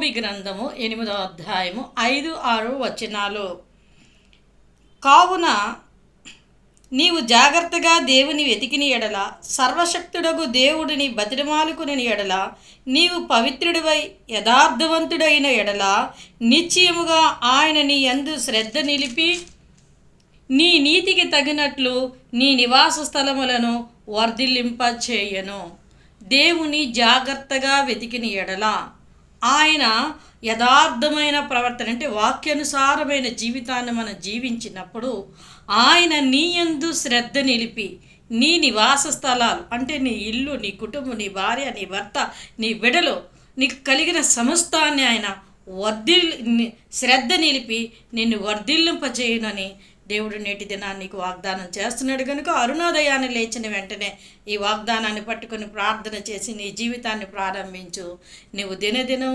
యాకోబు గ్రంథము 8వ అధ్యాయము 5-6 వచనాలు. కావున నీవు జాగ్రత్తగా దేవుని వెతికిన ఎడల, సర్వశక్తుడగు దేవుడిని బతిమాలుకుని ఎడల, నీవు పవిత్రుడివై యథార్థవంతుడైన ఎడల, నిశ్చయముగా ఆయన నీ యందు శ్రద్ధ నిలిపి నీ నీతికి తగినట్లు నీ నివాస స్థలములను వర్ధిల్లింపచేయను. దేవుని జాగ్రత్తగా వెతికిన ఎడల, ఆయన యథార్థమైన ప్రవర్తన అంటే వాక్యానుసారమైన జీవితాన్ని మనం జీవించినప్పుడు ఆయన నీ యందు శ్రద్ధ నిలిపి నీ నివాస స్థలాలు అంటే నీ ఇల్లు, నీ కుటుంబం, నీ భార్య, నీ భర్త, నీ బిడ్డలు, నీకు కలిగిన సమస్తాన్ని ఆయన శ్రద్ధ నిలిపి నిన్ను వర్ధిల్లింపచేయునని దేవుడు నేటి దినాన్ని నీకు వాగ్దానం చేస్తున్నాడు. కనుక అరుణోదయాన్ని లేచిన వెంటనే ఈ వాగ్దానాన్ని పట్టుకొని ప్రార్థన చేసి నీ జీవితాన్ని ప్రారంభించు. నువ్వు దినదినం